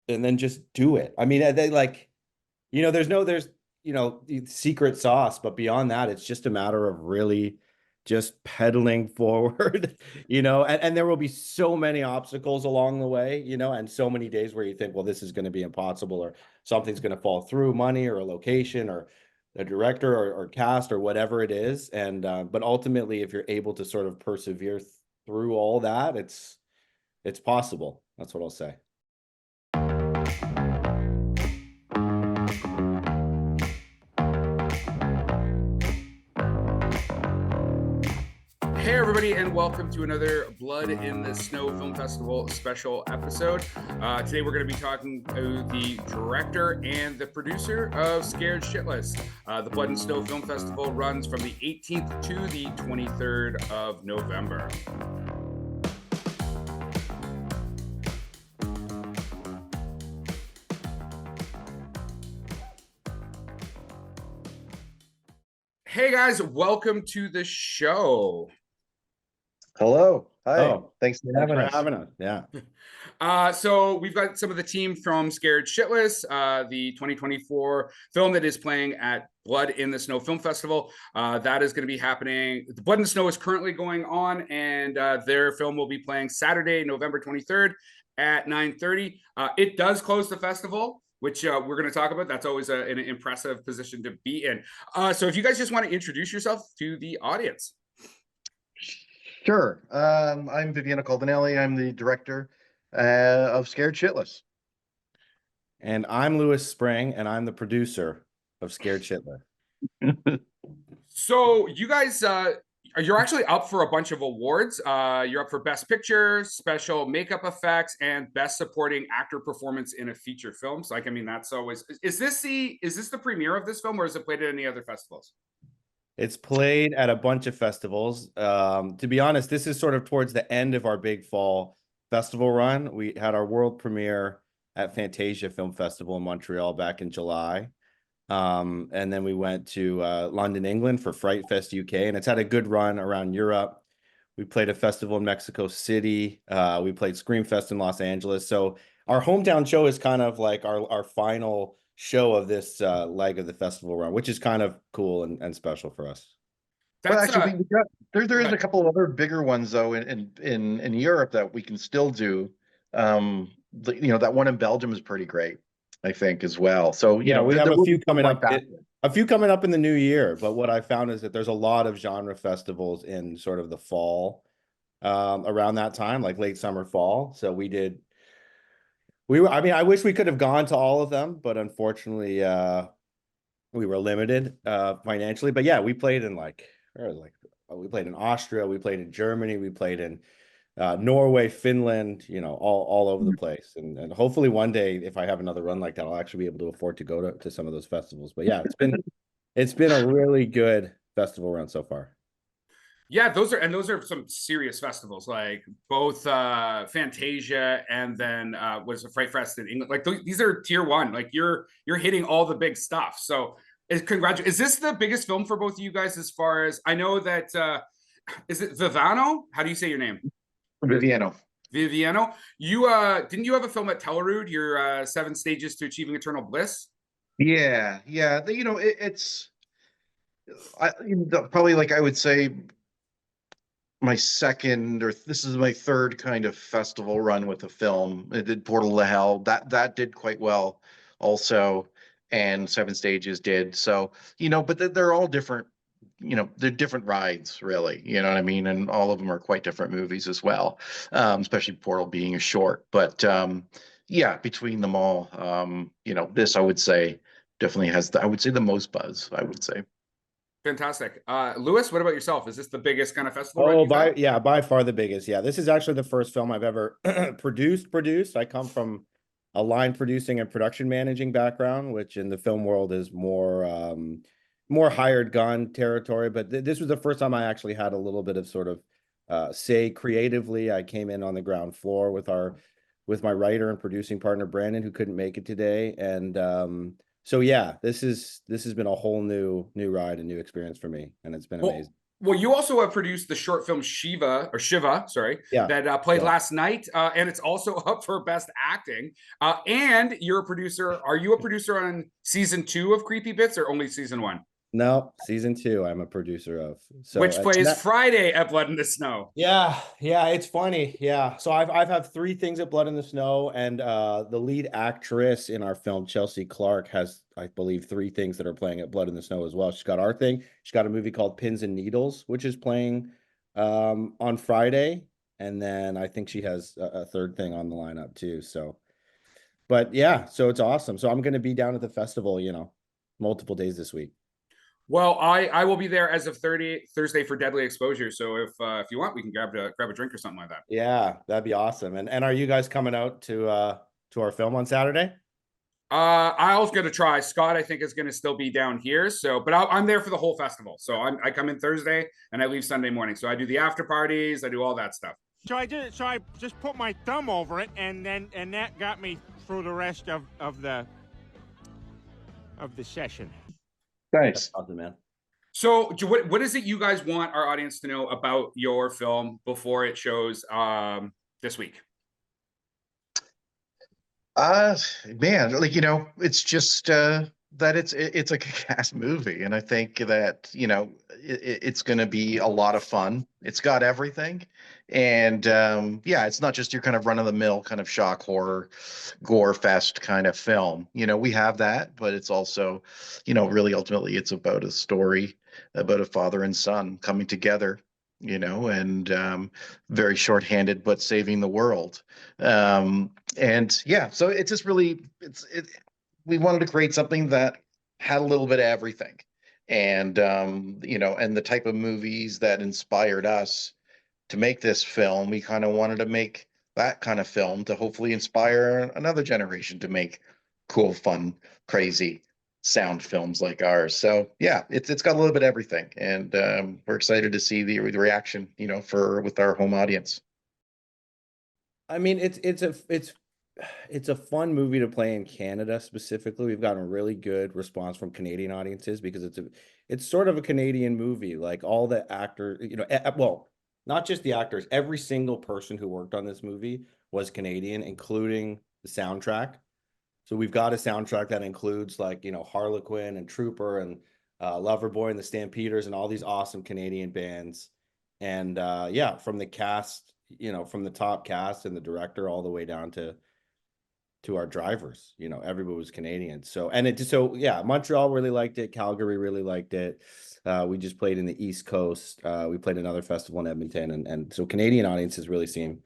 and then just do it. I mean, they like, there's secret sauce, but beyond that, it's just a matter of really just pedaling forward, and there will be so many obstacles along the way, and so many days where you think, well, this is going to be impossible, or something's going to fall through, money or a location or a director or cast or whatever it is. And but ultimately, if you're able to sort of persevere through all that, it's possible. That's what I'll say. Hey everybody, and welcome to another Blood in the Snow Film Festival special episode. Today we're going to be talking to the director and the producer of Scared Shitless. The Blood and Snow Film Festival runs from the 18th to the 23rd of November. Hey guys, welcome to the show. Hello. Hi. Oh, Thanks for having us. Yeah. So we've got some of the team from Scared Shitless, the 2024 film that is playing at Blood in the Snow Film Festival. That is going to be happening. The Blood in the Snow is currently going on, and their film will be playing Saturday, November 23rd at 9:30. It does close the festival, which we're going to talk about. That's always an impressive position to be in. So if you guys just want to introduce yourself to the audience. Sure. I'm Vivieno Caldinelli. I'm the director of Scared Shitless. And I'm Lewis Spring, and I'm the producer of Scared Shitless. So you guys, you're actually up for a bunch of awards. You're up for Best Picture, Special Makeup Effects, and Best Supporting Actor Performance in a Feature Film. So, like, I mean, that's always. Is this the premiere of this film, or is it played at any other festivals? It's played at a bunch of festivals. To be honest, this is sort of towards the end of our big fall festival run. We had our world premiere at Fantasia Film Festival in Montreal back in July. And then we went to London, England for Fright Fest UK, and it's had a good run around Europe. We played a festival in Mexico City. We played Screamfest in Los Angeles. So our hometown show is kind of like our final show of this leg of the festival run, which is kind of cool and special for us. Well, actually, there is a couple of other bigger ones though in Europe that we can still do. That one in Belgium is pretty great, I think, as well. So yeah, we have a few coming up. That. A few coming up in the new year, but what I found is that there's a lot of genre festivals in sort of the fall, around that time, like late summer, fall. So I mean, I wish we could have gone to all of them, but unfortunately, we were limited financially. But yeah, we played in we played in Austria, we played in Germany, we played in Norway, Finland, all over the place. And hopefully one day, if I have another run like that, I'll actually be able to afford to go to some of those festivals. But yeah, it's been a really good festival run so far. Yeah, those are some serious festivals, like both Fantasia and then was a Fright Fest in England. Like these are tier one. Like you're hitting all the big stuff. So is this the biggest film for both of you guys? As far as I know, that is it Viviano? How do you say your name? Vivieno. Vivieno. You didn't you have a film at Tellerud, your 7 Stages to Achieving Eternal Bliss? Yeah. It's probably, like, I would say my second, or this is my third kind of festival run with a film. It did Portal to Hell. That did quite well also, and 7 Stages did. So, but they're all different. They're different rides, really. You know what I mean? And all of them are quite different movies as well, especially Portal being a short. But yeah, between them all, this, I would say, definitely has I would say the most buzz, I would say. Fantastic. Lewis, what about yourself? Is this the biggest kind of festival? Oh, by far the biggest. Yeah, this is actually the first film I've ever produced. I come from a line producing and production managing background, which in the film world is more hired gun territory. But this was the first time I actually had a little bit of sort of say creatively. I came in on the ground floor with my writer and producing partner Brandon, who couldn't make it today, and so yeah, this has been a whole new ride, a new experience for me, and it's been amazing. Well, you also have produced the short film Shiva, sorry, Yeah. that played Yeah. last night, and it's also up for Best Acting. And you're a producer. Are you a producer on season 2 of Creepy Bits or only season 1? No, season 2, I'm a producer of. So Which plays Friday at Blood in the Snow. yeah, it's funny. Yeah. So I've had 3 things at Blood in the Snow, and the lead actress in our film, Chelsea Clark, has, I believe, 3 things that are playing at Blood in the Snow as well. She's got our thing. She's got a movie called Pins and Needles, which is playing on Friday. And then I think she has a third thing on the lineup too. So, but yeah, so it's awesome. So I'm going to be down at the festival, multiple days this week. Well, I will be there as of Thursday for Deadly Exposure. So if you want, we can grab a drink or something like that. Yeah, that'd be awesome. And are you guys coming out to our film on Saturday? I was gonna try. Scott, I think, is gonna still be down here. So, but I'm there for the whole festival. So I come in Thursday and I leave Sunday morning. So I do the after parties. I do all that stuff. So I did it. So I just put my thumb over it, and that got me through the rest of the session. Nice. That's awesome, man. So, what is it you guys want our audience to know about your film before it shows this week? Man, like, it's just that it's a kick-ass movie, and I think that it's going to be a lot of fun. It's got everything, and yeah, it's not just your kind of run-of-the-mill kind of shock horror gore fest kind of film. We have that, but it's also really ultimately it's about a story about a father and son coming together, and very shorthanded but saving the world. And yeah, so it's just really we wanted to create something that had a little bit of everything, and and the type of movies that inspired us to make this film, we kind of wanted to make that kind of film to hopefully inspire another generation to make cool, fun, crazy sound films like ours. So yeah, it's got a little bit of everything, and we're excited to see the reaction, with our home audience. I mean, it's a fun movie to play in Canada specifically. We've gotten a really good response from Canadian audiences because it's sort of a Canadian movie. Like all the actors, well, not just the actors, every single person who worked on this movie was Canadian, including the soundtrack. So we've got a soundtrack that includes like, Harlequin and Trooper and Loverboy and the Stampeders and all these awesome Canadian bands. And yeah, from the cast, from the top cast and the director all the way down to our drivers, everybody was Canadian. So, yeah, Montreal really liked it. Calgary really liked it. We just played in the East Coast. We played another festival in Edmonton, and so Canadian audiences really seem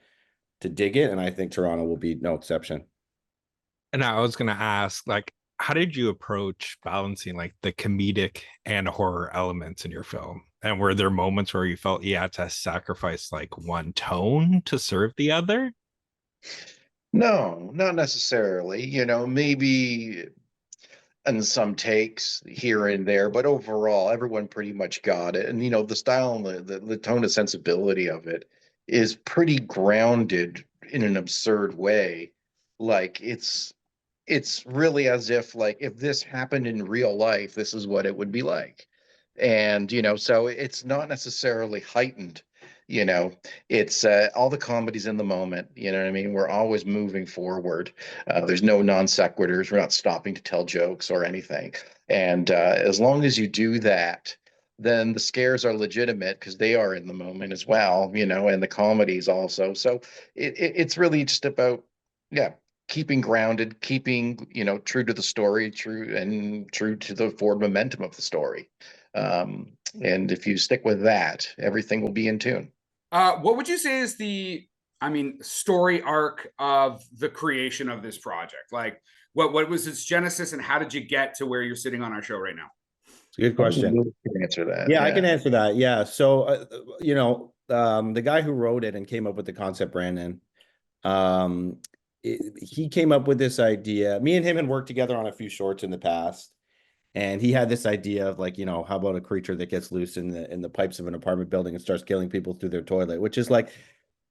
to dig it. And I think Toronto will be no exception. And I was going to ask, like, how did you approach balancing like the comedic and horror elements in your film? And were there moments where you felt you had to sacrifice like one tone to serve the other? No, not necessarily. Maybe in some takes here and there, but overall, everyone pretty much got it. And the style and the tone and sensibility of it is pretty grounded in an absurd way. Like it's really as if like if this happened in real life, this is what it would be like. And so it's not necessarily heightened. It's all the comedy's in the moment. You know what I mean? We're always moving forward. There's no non sequiturs. We're not stopping to tell jokes or anything. And as long as you do that, then the scares are legitimate because they are in the moment as well, and the comedies also. So it's really just about, yeah, keeping grounded, keeping, true to the story, true to the forward momentum of the story. And if you stick with that, everything will be in tune. What would you say is story arc of the creation of this project? Like, what was its genesis, and how did you get to where you're sitting on our show right now? It's a good question. I can answer that. Yeah, I can answer that. Yeah. So, the guy who wrote it and came up with the concept, Brandon, he came up with this idea. Me and him had worked together on a few shorts in the past. And he had this idea of like, how about a creature that gets loose in the pipes of an apartment building and starts killing people through their toilet, which is like,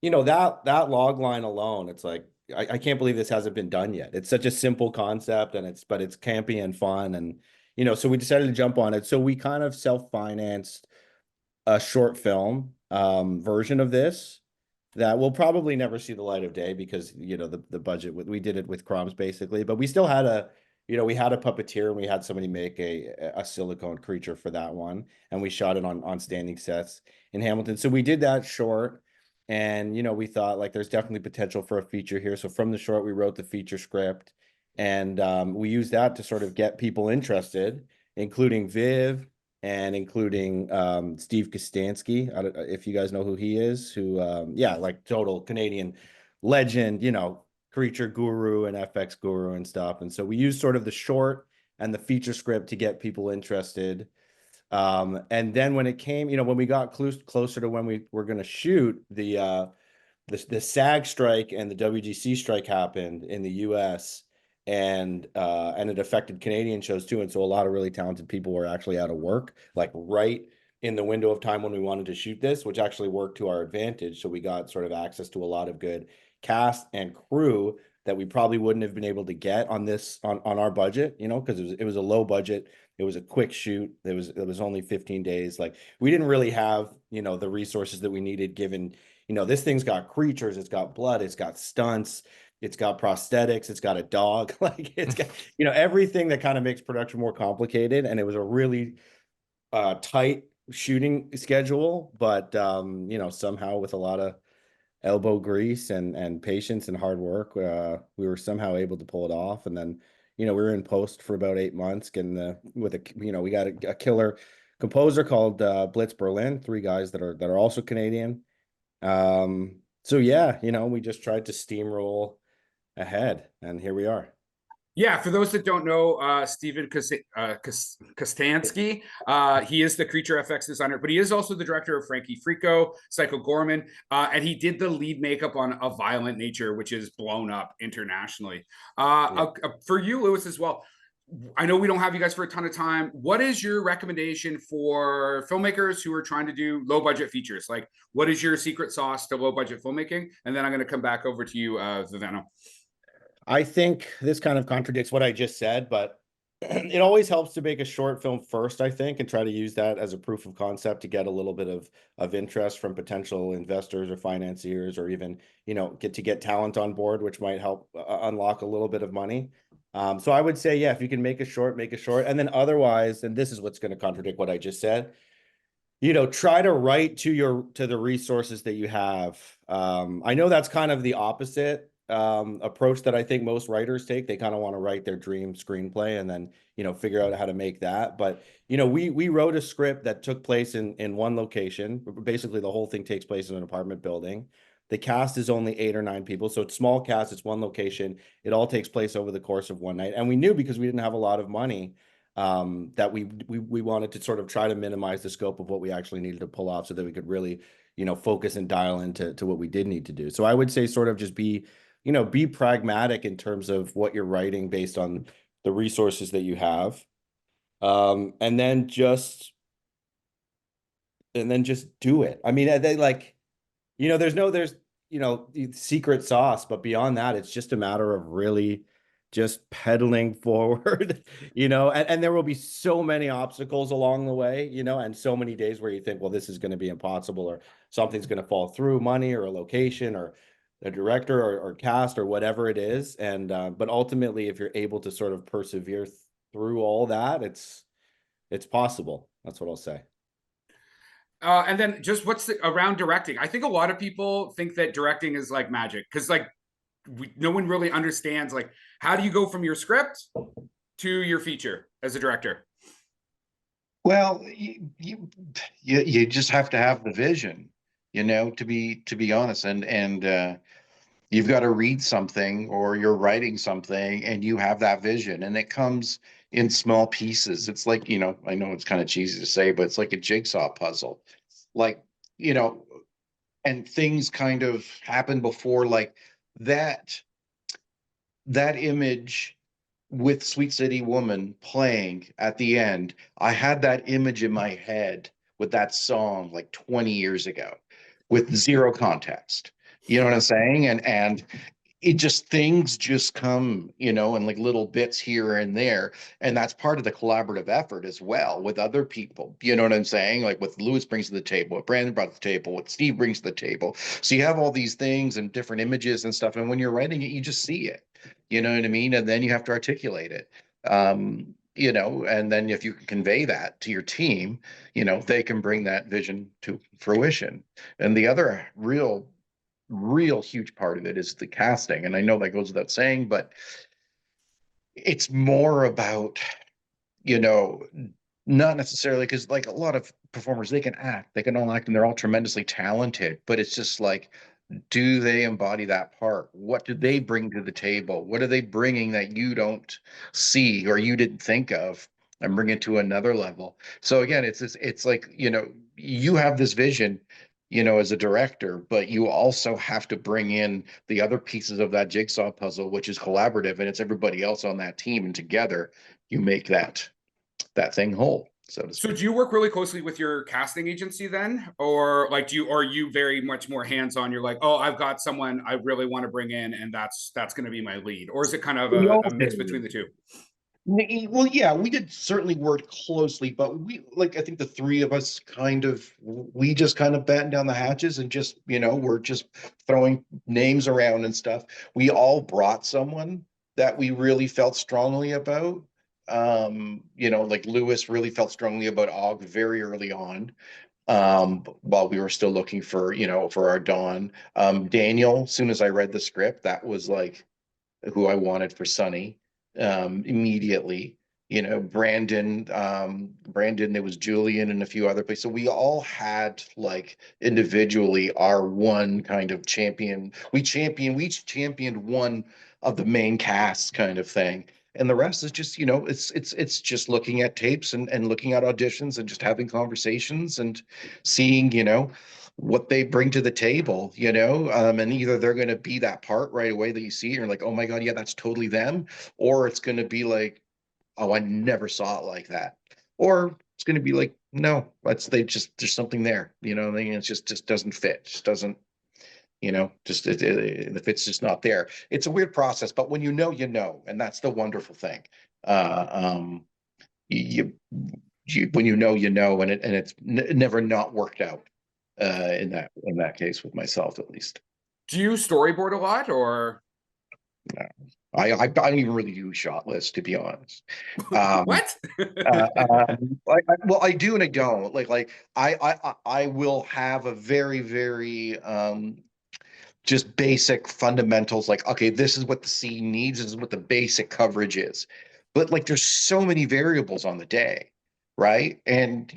that log line alone. It's like, I can't believe this hasn't been done yet. It's such a simple concept, but it's campy and fun. And, so we decided to jump on it. So we kind of self-financed a short film version of this that will probably never see the light of day because, you know, the budget, we did it with crumbs basically, but we still had we had a puppeteer and we had somebody make a silicone creature for that one. And we shot it on standing sets in Hamilton. So we did that short. And, you know, we thought like there's definitely potential for a feature here. So from the short, we wrote the feature script and we used that to sort of get people interested, including Viv and including Steve Kostansky. I don't, if you guys know who he is, who, yeah, like total Canadian legend, you know, creature guru and FX guru and stuff. And so we used sort of the short and the feature script to get people interested. And then when it came, you know, when we got closer to when we were going to shoot, the SAG strike and the WGC strike happened in the US and it affected Canadian shows too. And so a lot of really talented people were actually out of work, like right in the window of time when we wanted to shoot this, which actually worked to our advantage. So we got sort of access to a lot of good cast and crew that we probably wouldn't have been able to get on this on our budget, you know, because it was a low budget. It was a quick shoot. It was only 15 days. Like we didn't really have, you know, the resources that we needed given, you know, this thing's got creatures, it's got blood, it's got stunts, it's got prosthetics, it's got a dog, like it's got, you know, everything that kind of makes production more complicated. And it was a really tight shooting schedule, but you know, somehow with a lot of elbow grease and patience and hard work, we were somehow able to pull it off. And then, you know, we were in post for about 8 months, and with a, you know, we got a killer composer called Blitz Berlin, 3 guys that are also Canadian. So yeah, you know, we just tried to steamroll ahead, and here we are. Yeah, for those that don't know, Steven Kostansky, he is the Creature FX designer, but he is also the director of Frankie Frico, Psycho Gorman, and he did the lead makeup on A Violent Nature, which is blown up internationally. For you, Lewis, as well, I know we don't have you guys for a ton of time. What is your recommendation for filmmakers who are trying to do low budget features? Like, what is your secret sauce to low budget filmmaking? And then I'm going to come back over to you, Vivieno. I think this kind of contradicts what I just said, but it always helps to make a short film first, I think, and try to use that as a proof of concept to get a little bit of interest from potential investors or financiers, or even, you know, get talent on board, which might help unlock a little bit of money. So I would say, yeah, if you can make a short, and then otherwise, and this is what's going to contradict what I just said, you know, try to write to the resources that you have. I know that's kind of the opposite approach that I think most writers take. They kind of want to write their dream screenplay and then, you know, figure out how to make that. But, you know, we wrote a script that took place in one location. Basically, the whole thing takes place in an apartment building. The cast is only 8 or 9 people. So it's small cast, it's one location. It all takes place over the course of one night. And we knew, because we didn't have a lot of money, that we wanted to sort of try to minimize the scope of what we actually needed to pull off so that we could really, you know, focus and dial into what we did need to do. So I would say sort of just be pragmatic in terms of what you're writing based on the resources that you have. And then just do it. I mean, they like, you know, there's, you know, secret sauce, but beyond that, it's just a matter of really just pedaling forward, you know, and there will be so many obstacles along the way, you know, and so many days where you think, well, this is going to be impossible, or something's going to fall through, money or a location or a director or cast or whatever it is. And but ultimately, if you're able to sort of persevere through all that, it's possible. That's what I'll say. And then just around directing? I think a lot of people think that directing is like magic, because like no one really understands, like, how do you go from your script to your feature as a director? Well, you just have to have the vision, you know, to be honest, and you've got to read something, or you're writing something and you have that vision, and it comes in small pieces. It's like, you know, I know it's kind of cheesy to say, but it's like a jigsaw puzzle. Like, you know, and things kind of happen before, like that image with Sweet City Woman playing at the end. I had that image in my head with that song like 20 years ago with zero context. You know what I'm saying? And it just things just come, you know, and like little bits here and there. And that's part of the collaborative effort as well with other people. You know what I'm saying? Like what Lewis brings to the table, what Brandon brought to the table, what Steve brings to the table. So you have all these things and different images and stuff. And when you're writing it, you just see it. You know what I mean? And then you have to articulate it. You know, and then if you can convey that to your team, you know, they can bring that vision to fruition. And the other real huge part of it is the casting. And I know that goes without saying, but it's more about, you know, not necessarily because like a lot of performers, they can act, they can all act and they're all tremendously talented, but it's just like, do they embody that part? What do they bring to the table? What are they bringing that you don't see or you didn't think of and bring it to another level? So again, it's like, you know, you have this vision, you know, as a director, but you also have to bring in the other pieces of that jigsaw puzzle, which is collaborative, and it's everybody else on that team, and together you make that thing whole, so to So speak. do you work really closely with your casting agency then? Or like are you very much more hands-on? You're like, oh, I've got someone I really want to bring in and that's going to be my lead. Or is it kind of We all a mix between do. the two? Well, yeah, we did certainly work closely, but we like I think the three of us kind of we just kind of batten down the hatches and just, you know, we're just throwing names around and stuff. We all brought someone that we really felt strongly about. You know, like Lewis really felt strongly about Og very early on. While we were still looking for, you know, for our Dawn. Daniel, as soon as I read the script, that was like who I wanted for Sonny immediately. You know, Brandon, there was Julian and a few other places. So we all had like individually our one kind of champion. We each championed one of the main casts kind of thing. And the rest is just, you know, it's just looking at tapes and looking at auditions and just having conversations and seeing, you know, what they bring to the table, you know, and either they're going to be that part right away that you see, and you're like, oh my God, yeah, that's totally them, or it's going to be like, oh, I never saw it like that, or it's going to be like, no, that's they just there's something there, you know, I mean, it's just doesn't fit, just doesn't, you know, just the fit's just not there. It's a weird process, but when you know, and that's the wonderful thing. Um, you, when you know, and it's never not worked out in that case with myself at least. Do you storyboard a lot or I don't even really use shot lists, to be honest. what? Well, I do and I don't. I will have a very just basic fundamentals. Like, okay, this is what the scene needs. This is what the basic coverage is. But like, there's so many variables on the day, right? And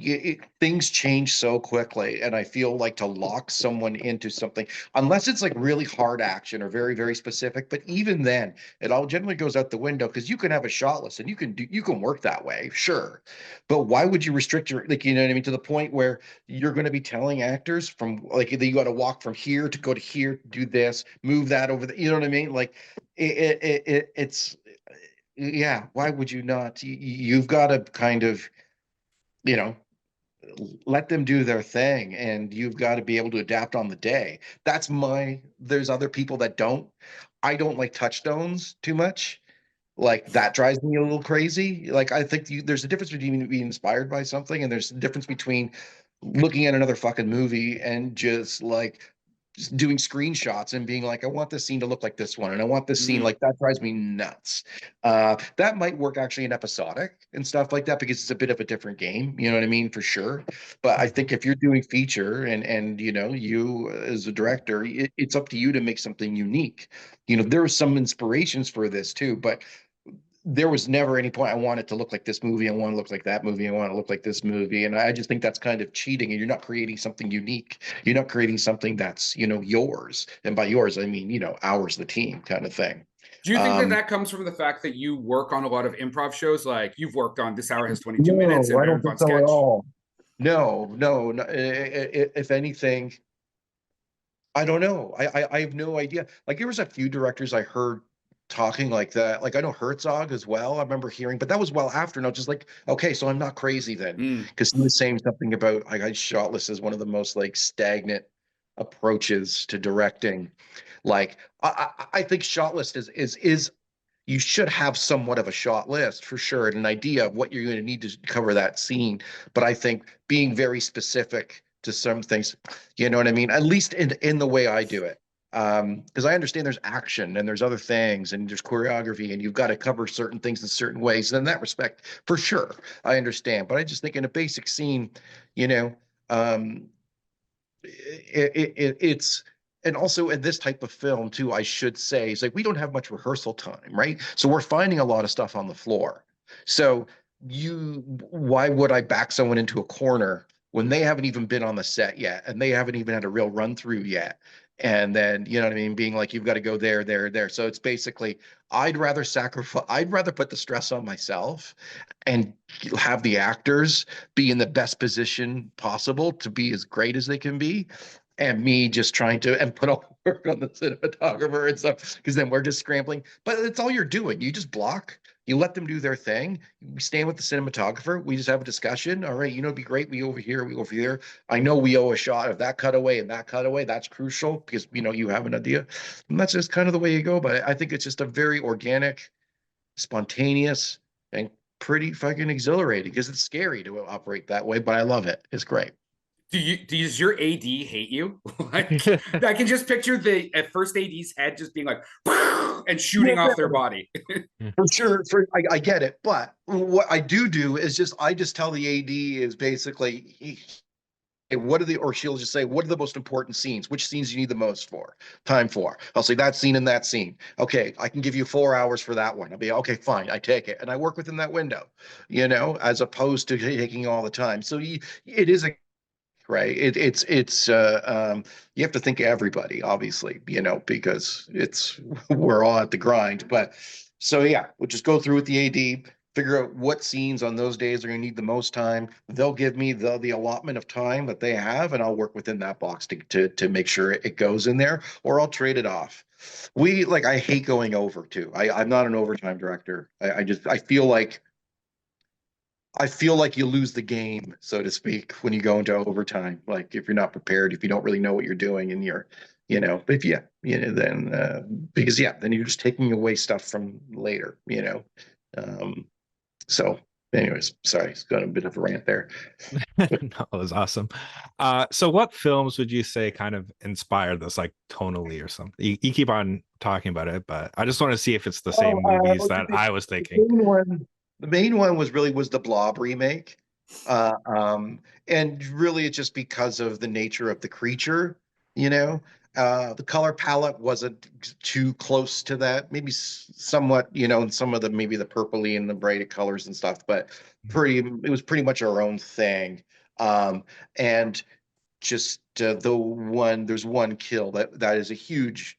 things change so quickly. And I feel like to lock someone into something, unless it's like really hard action or very specific. But even then, it all generally goes out the window because you can have a shot list and you can work that way, sure. But why would you restrict your, like, you know what I mean, to the point where you're going to be telling actors from like you got to walk from here to go to here, do this, move that over the, you know what I mean? Like it's yeah. Why would you not? You've got to kind of, you know, let them do their thing, and you've got to be able to adapt on the day. That's my. There's other people that don't. I don't like touchstones too much. Like that drives me a little crazy. Like I think there's a difference between being inspired by something and there's a difference between looking at another fucking movie and just doing screenshots and being like, I want this scene to look like this one, and I want this scene Mhm. like that drives me nuts. That might work actually in episodic and stuff like that because it's a bit of a different game, you know what I mean, for sure. But I think if you're doing feature and you know, you as a director, it's up to you to make something unique. You know, there were some inspirations for this too, but there was never any point I want it to look like this movie. I want to look like that movie. I want to look like this movie. And I just think that's kind of cheating. And you're not creating something unique. You're not creating something that's, you know, yours. And by yours, I mean, you know, ours, the team kind of thing. Do you think that Um, that comes from the fact that you work on a lot of improv shows? Like you've worked on This Hour Has 22 Minutes no, and I don't Baron think von so at Sketch. all. No. If anything, I don't know. I have no idea. Like there was a few directors I heard talking like that. Like I know Herzog as well. I remember hearing, but that was well after. And I was just like, okay, so I'm not crazy then, Mm. because he was saying something about like I Shotless is one of the most like stagnant approaches to directing. Like I think shot list is you should have somewhat of a shot list for sure, and an idea of what you're going to need to cover that scene. But I think being very specific to some things, you know what I mean? At least in the way I do it. Because I understand there's action and there's other things and there's choreography and you've got to cover certain things in certain ways. And in that respect, for sure, I understand. But I just think in a basic scene, you know, it's and also in this type of film too, I should say, is like we don't have much rehearsal time, right? So we're finding a lot of stuff on the floor. So why would I back someone into a corner when they haven't even been on the set yet and they haven't even had a real run through yet? And then, you know what I mean, being like, you've got to go there, there, there. So it's basically, I'd rather put the stress on myself and have the actors be in the best position possible to be as great as they can be, and me just trying to and put all the work on the cinematographer and stuff, because then we're just scrambling. But it's all you're doing. You just block, you let them do their thing. We stand with the cinematographer. We just have a discussion. All right, you know, it'd be great. We over here, we over here. I know we owe a shot of that cutaway and that cutaway. That's crucial because, you know, you have an idea. And that's just kind of the way you go. But I think it's just a very organic, spontaneous, and pretty fucking exhilarating, because it's scary to operate that way, but I love it. It's great. Does your AD hate you? Like, I can just picture the at first AD's head just being like and shooting off their body. For sure, I get it, but what I do is I just tell the AD is basically, hey, or she'll just say, what are the most important scenes? Which scenes you need the most time for? I'll say that scene and that scene. Okay, I can give you 4 hours for that one. I'll be okay, fine, I take it, and I work within that window, you know, as opposed to taking all the time. So it is a right. You have to think of everybody, obviously, you know, because we're all at the grind. But so yeah, we'll just go through with the AD, figure out what scenes on those days are going to need the most time. They'll give me the allotment of time that they have, and I'll work within that box to make sure it goes in there, or I'll trade it off. I hate going over too. I'm not an overtime director. I feel like you lose the game, so to speak, when you go into overtime. Like if you're not prepared, if you don't really know what you're doing, and you know, if then because then you're just taking away stuff from later, you know. So, anyways, sorry, it's got a bit of a rant there. No, it was awesome. So what films would you say kind of inspired this, like tonally or something? You keep on talking about it, but I just want to see if it's the same movies that I was thinking. The main one was the Blob remake. And really it's just because of the nature of the creature, you know. The color palette wasn't too close to that, maybe somewhat, you know, and some of maybe the purpley and the bright colors and stuff, but it was pretty much our own thing. And just there's one kill that is a huge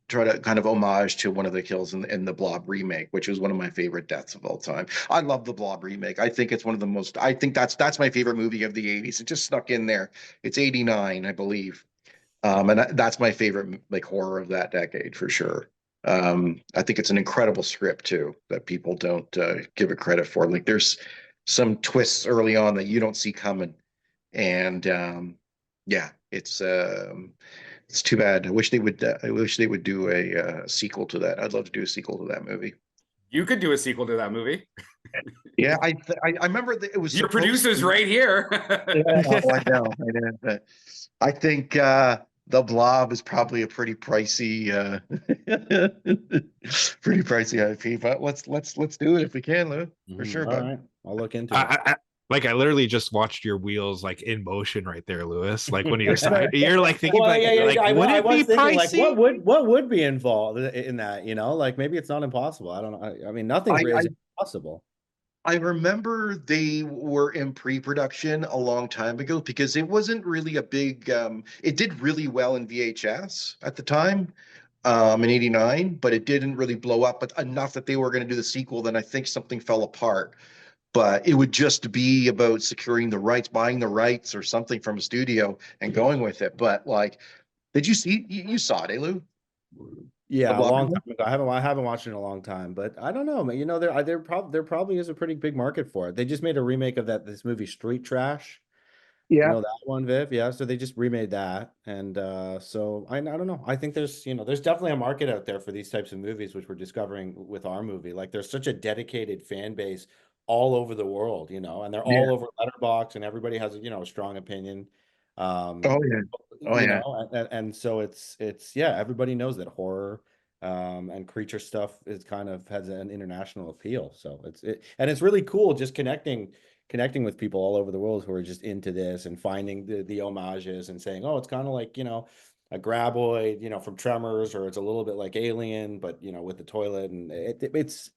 try to kind of homage to one of the kills in the Blob remake, which was one of my favorite deaths of all time. I love the Blob remake. I think it's one of the most, I think that's my favorite movie of the 80s. It just snuck in there. It's 89, I believe. And that's my favorite like horror of that decade for sure. I think it's an incredible script too, that people don't give it credit for. Like there's some twists early on that you don't see coming. And yeah, it's too bad. I wish they would do a sequel to that. I'd love to do a sequel to that movie. You could do a sequel to that movie. Yeah, I remember that it was your producer's right here. Yeah, I know. But I think the Blob is probably a pretty pricey, IP. But let's do it if we can, Lou, for sure. All right, I'll look into it. I literally just watched your wheels like in motion right there, Lewis. Like when you're like thinking, would it be pricey? Like, what would be involved in that? You know, like maybe it's not impossible. I don't know. I mean, nothing is impossible. I remember they were in pre-production a long time ago because it wasn't really a big. It did really well in VHS at the time, in '89, but it didn't really blow up. But enough that they were going to do the sequel. Then I think something fell apart. But it would just be about securing the rights, buying the rights or something from a studio and going with it. But like, did you see, you saw it, Lou? Yeah, a long time ago. I haven't watched it in a long time, but I don't know, man. You know, there probably is a pretty big market for it. They just made a remake of this movie Street Trash. You Yeah. know that one, Viv? Yeah. So they just remade that. And so I don't know. I think there's, there's definitely a market out there for these types of movies, which we're discovering with our movie. Like there's such a dedicated fan base all over the world, and they're Yeah. all over Letterboxd and everybody has, a strong opinion. Oh yeah. Oh yeah. And so it's yeah, everybody knows that horror and creature stuff is kind of has an international appeal. So and it's really cool just connecting with people all over the world who are just into this and finding the homages and saying, oh, it's kind of like, a graboid, from Tremors, or it's a little bit like Alien, but with the toilet, and it's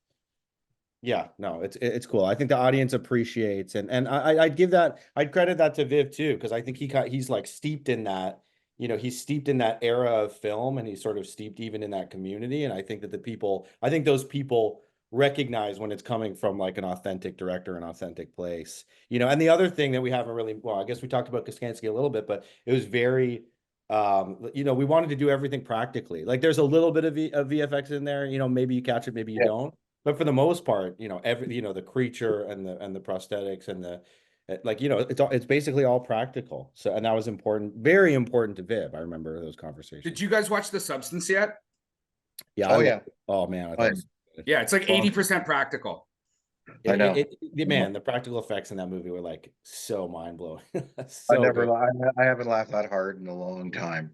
yeah, no, it's cool. I think the audience appreciates, and I'd credit that to Viv too, because I think he's like steeped in that, he's steeped in that era of film, and he's sort of steeped even in that community. And I think that I think those people recognize when it's coming from like an authentic director, an authentic place, And the other thing that we haven't really, well, I guess we talked about Kostansky a little bit, but it was very, we wanted to do everything practically. Like there's a little bit of VFX in there, maybe you catch it, maybe you don't. But for the most part, the creature and the prosthetics and it's basically all practical. So, and that was important, very important to Viv. I remember those conversations. Did you guys watch The Substance yet? Yeah. Oh yeah. Oh man, I thought it was good. Yeah, it's like 80% practical. I know. Man, the practical effects in that movie were like so mind blowing. I haven't laughed that hard in a long time.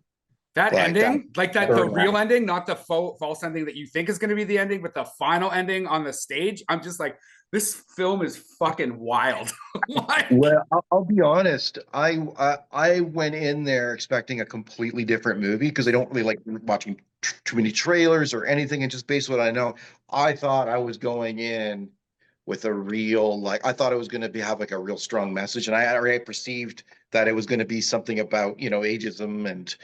That Like ending, that- like that, the real ending, not the false ending that you think is going to be the ending, but the final ending on the stage. I'm just like, this film is fucking wild. Like, Well, I'll be honest. I went in there expecting a completely different movie because I don't really like watching too many trailers or anything. And just based on what I know, I thought I was going in with a real I thought it was going to have like a real strong message, and I already perceived that it was going to be something about ageism and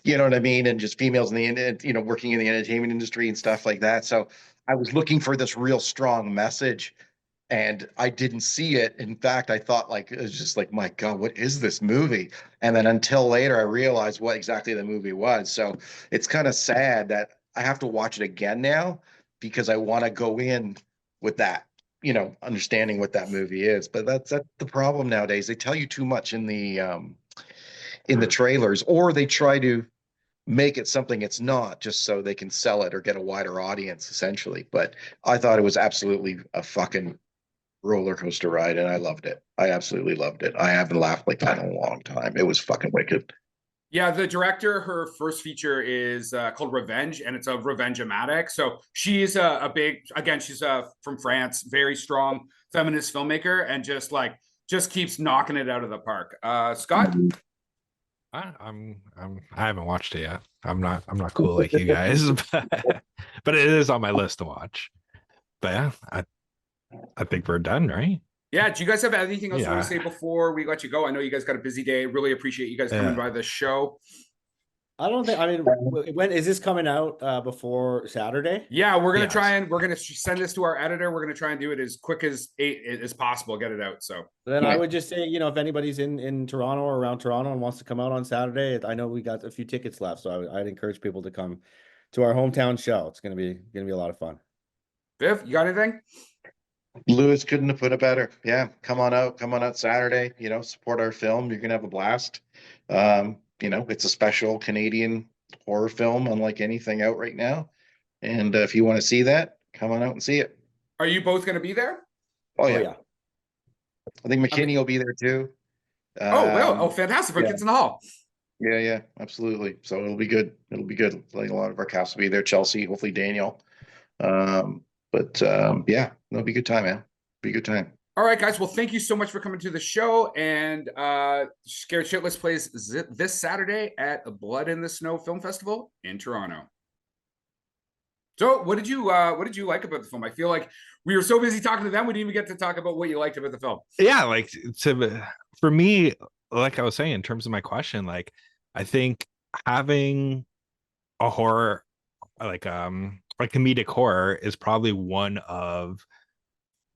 you know what I mean, and just females in the working in the entertainment industry and stuff like that. So I was looking for this real strong message, and I didn't see it. In fact, I thought like it was just like, my God, what is this movie? And then until later, I realized what exactly the movie was. So it's kind of sad that I have to watch it again now because I want to go in with that, understanding what that movie is. But that's the problem nowadays. They tell you too much in the trailers, or they try to make it something it's not just so they can sell it or get a wider audience, essentially. But I thought it was absolutely a fucking roller coaster ride, and I loved it. I absolutely loved it. I haven't laughed like that in a long time. It was fucking wicked. yeah, the director, her first feature is called Revenge, and it's a revenge-o-matic. So she's a big, again, she's from France, very strong feminist filmmaker, and just keeps knocking it out of the park. Scott? I haven't watched it yet. I'm not cool like you guys, but it is on my list to watch. But yeah, I think we're done, right? Yeah, do you guys have anything else you want to say before we let you go? I know you guys got a busy day. Really appreciate you guys coming by the show. I don't think, I mean, when is this coming out before Saturday? Yeah, we're going to try and we're going to send this to our editor. We're going to try and do it as quick as possible, get it out. So then I would just say, if anybody's in Toronto or around Toronto and wants to come out on Saturday, I know we got a few tickets left, so I'd encourage people to come to our hometown show. It's gonna be a lot of fun. Viv, you got anything? Lewis couldn't have put it better. Yeah, come on out Saturday, support our film. You're gonna have a blast. It's a special Canadian horror film, unlike anything out right now. And if you want to see that, come on out and see it. Are you both going to be there? Oh yeah. I think McKinney will be there too. Fantastic for Kids in the Hall. Yeah, absolutely. So it'll be good. Like a lot of our cast will be there. Chelsea, hopefully Daniel. Yeah, it'll be a good time, man. Be a good time. All right, guys. Well, thank you so much for coming to the show. And Scared Shitless plays this Saturday at Blood in the Snow Film Festival in Toronto. So what did you like about the film? I feel like we were so busy talking to them, we didn't even get to talk about what you liked about the film. Yeah, for me, like I was saying, in terms of my question, like I think having a horror, like comedic horror, is probably one of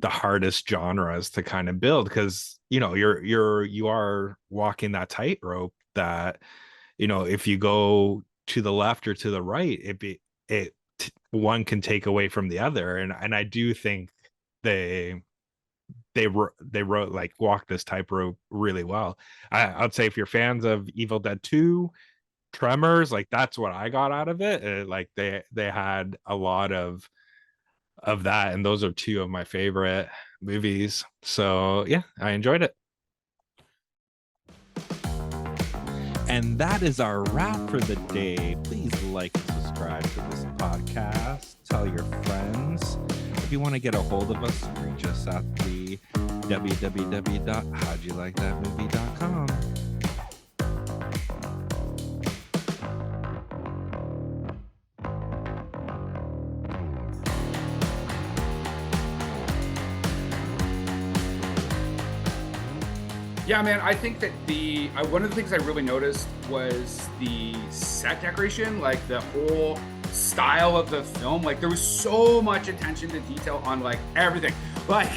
the hardest genres to kind of build, because you are walking that tightrope that if you go to the left or to the right, one can take away from the other, and I do think they they wrote like walk this tightrope really well. I'd say if you're fans of Evil Dead 2, Tremors, like that's what I got out of it. Like they had a lot of that, and those are two of my favorite movies. So yeah, I enjoyed it. And that is our wrap for the day. Please like and subscribe to this podcast. Tell your friends. If you want to get a hold of us, reach us at the www.howdyoulikethatmovie.com. Yeah, man, I think that one of the things I really noticed was the set decoration, like the whole style of the film. Like there was so much attention to detail on like everything. Like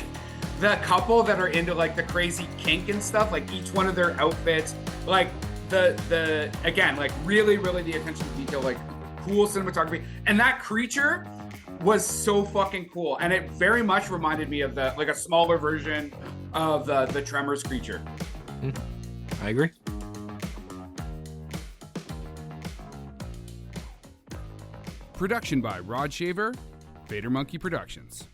the couple that are into like the crazy kink and stuff, like each one of their outfits, like the again, like really the attention to detail, like cool cinematography. And that creature was so fucking cool. And it very much reminded me of like a smaller version of the Tremors creature. I agree. Production by Rod Shaver, Vader Monkey Productions.